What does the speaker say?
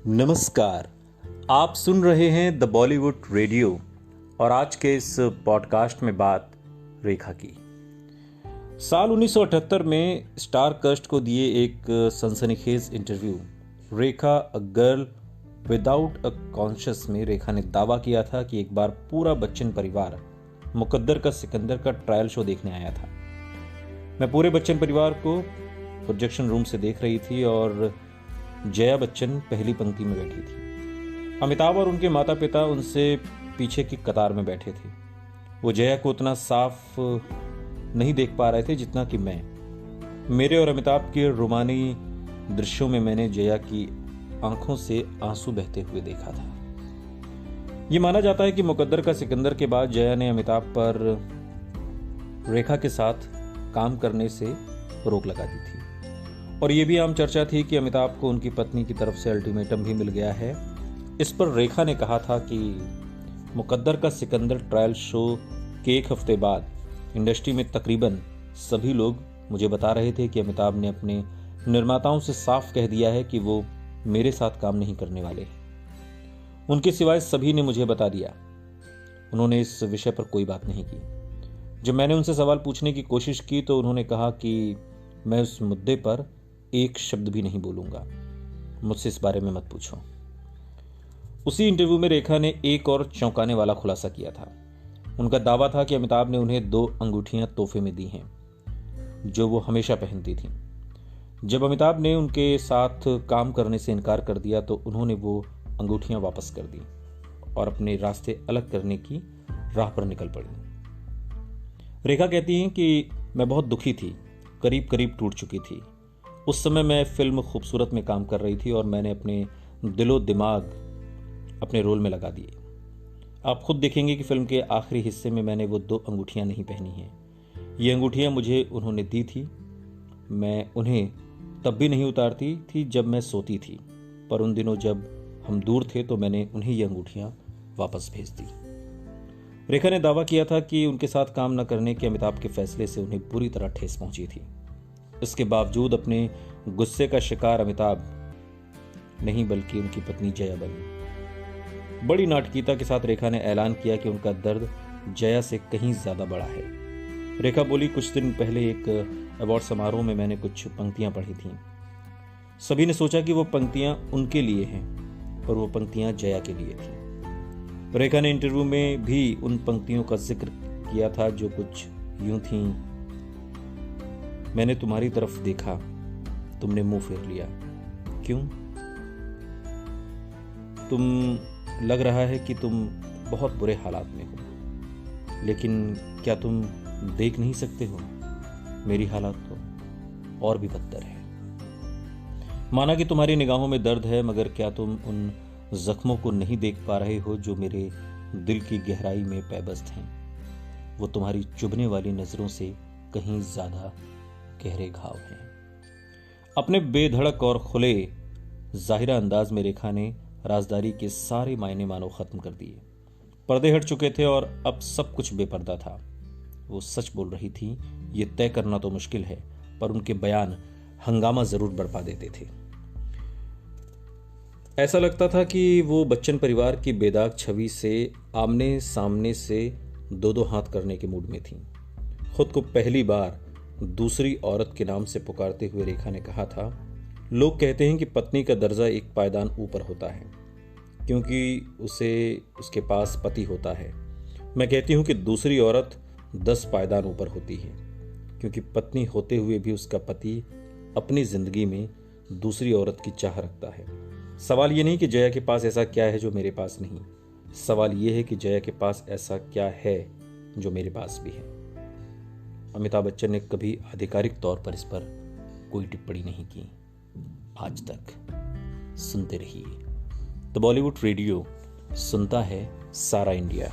नमस्कार। आप सुन रहे हैं द बॉलीवुड रेडियो और आज के इस पॉडकास्ट में बात रेखा की। साल 1978 में स्टार कास्ट को दिए एक सनसनीखेज interview Rekha a girl without a conscious में रेखा ने दावा किया था कि एक बार पूरा बच्चन परिवार मुकद्दर का सिकंदर का ट्रायल शो देखने आया था। मैं पूरे बच्चन परिवार को प्रोजेक्शन रूम से देख रही थी और जया बच्चन पहली पंक्ति में बैठी थी। अमिताभ और उनके माता पिता उनसे पीछे की कतार में बैठे थे। वो जया को उतना साफ नहीं देख पा रहे थे जितना कि मैं। मेरे और अमिताभ के रोमानी दृश्यों में मैंने जया की आंखों से आंसू बहते हुए देखा था। ये माना जाता है कि मुकद्दर का सिकंदर के बाद जया ने अमिताभ पर रेखा के साथ काम करने से रोक लगा दी थी और यह भी आम चर्चा थी कि अमिताभ को उनकी पत्नी की तरफ से अल्टीमेटम भी मिल गया है। इस पर रेखा ने कहा था कि मुकद्दर का सिकंदर ट्रायल शो के एक हफ्ते बाद इंडस्ट्री में तकरीबन सभी लोग मुझे बता रहे थे कि अमिताभ ने अपने निर्माताओं से साफ कह दिया है कि वो मेरे साथ काम नहीं करने वाले। उनके सिवाय सभी ने मुझे बता दिया। उन्होंने इस विषय पर कोई बात नहीं की। जब मैंने उनसे सवाल पूछने की कोशिश की तो उन्होंने कहा कि मैं उस मुद्दे पर एक शब्द भी नहीं बोलूंगा, मुझसे इस बारे में मत पूछो। उसी इंटरव्यू में रेखा ने एक और चौंकाने वाला खुलासा किया था। उनका दावा था कि अमिताभ ने उन्हें 2 अंगूठियां तोहफे में दी हैं जो वो हमेशा पहनती थीं। जब अमिताभ ने उनके साथ काम करने से इनकार कर दिया तो उन्होंने वो अंगूठियां वापस कर दी और अपने रास्ते अलग करने की राह पर निकल पड़ी। रेखा कहती हैं कि मैं बहुत दुखी थी, करीब करीब टूट चुकी थी। उस समय मैं फिल्म खूबसूरत में काम कर रही थी और मैंने अपने दिलो दिमाग अपने रोल में लगा दिए। आप खुद देखेंगे कि फिल्म के आखिरी हिस्से में मैंने वो 2 अंगूठियां नहीं पहनी हैं। ये अंगूठियां मुझे उन्होंने दी थी। मैं उन्हें तब भी नहीं उतारती थी जब मैं सोती थी, पर उन दिनों जब हम दूर थे तो मैंने उन्हें ये अंगूठियां वापस भेज दी। रेखा ने दावा किया था कि उनके साथ काम न करने के अमिताभ के फैसले से उन्हें बुरी तरह ठेस पहुंची थी। इसके बावजूद अपने गुस्से का शिकार अमिताभ नहीं बल्कि उनकी पत्नी जया बनी। बड़ी नाटकीयता के साथ रेखा ने ऐलान किया कि उनका दर्द जया से कहीं ज्यादा बड़ा है। रेखा बोली, कुछ दिन पहले एक अवार्ड समारोह में मैंने कुछ पंक्तियां पढ़ी थीं। सभी ने सोचा कि वो पंक्तियां उनके लिए हैं, पर वो पंक्तियां जया के लिए थीं। रेखा ने इंटरव्यू में भी उन पंक्तियों का जिक्र किया था जो कुछ यूं थीं, मैंने तुम्हारी तरफ देखा, तुमने मुंह फेर लिया। क्यों? तुम लग रहा है कि तुम बहुत बुरे हालात में हो, लेकिन क्या तुम देख नहीं सकते हो मेरी हालात तो और भी बदतर है। माना कि तुम्हारी निगाहों में दर्द है, मगर क्या तुम उन जख्मों को नहीं देख पा रहे हो जो मेरे दिल की गहराई में पैबस्त हैं? वो तुम्हारी चुभने वाली नजरों से कहीं ज्यादा गहरे घाव हैं। अपने बेधड़क और खुले जाहिरा अंदाज में रेखा ने राजदारी के सारे मायने मानो खत्म कर दिए। पर्दे हट चुके थे और अब सब कुछ बेपर्दा था। वो सच बोल रही थी, ये तय करना तो मुश्किल है, पर उनके बयान हंगामा जरूर बरपा देते थे। ऐसा लगता था कि वो बच्चन परिवार की बेदाग छवि से आमने सामने से 2-2 हाथ करने के मूड में थी। खुद को पहली बार दूसरी औरत के नाम से पुकारते हुए रेखा ने कहा था, लोग कहते हैं कि पत्नी का दर्जा एक पायदान ऊपर होता है क्योंकि उसके पास पति होता है। मैं कहती हूं कि दूसरी औरत 10 पायदान ऊपर होती है क्योंकि पत्नी होते हुए भी उसका पति अपनी जिंदगी में दूसरी औरत की चाह रखता है। सवाल ये नहीं कि जया के पास ऐसा क्या है जो मेरे पास नहीं, सवाल ये है कि जया के पास ऐसा क्या है जो मेरे पास भी है। अमिताभ बच्चन ने कभी आधिकारिक तौर पर इस पर कोई टिप्पणी नहीं की आज तक। सुनते रहिए द बॉलीवुड रेडियो, सुनता है सारा इंडिया।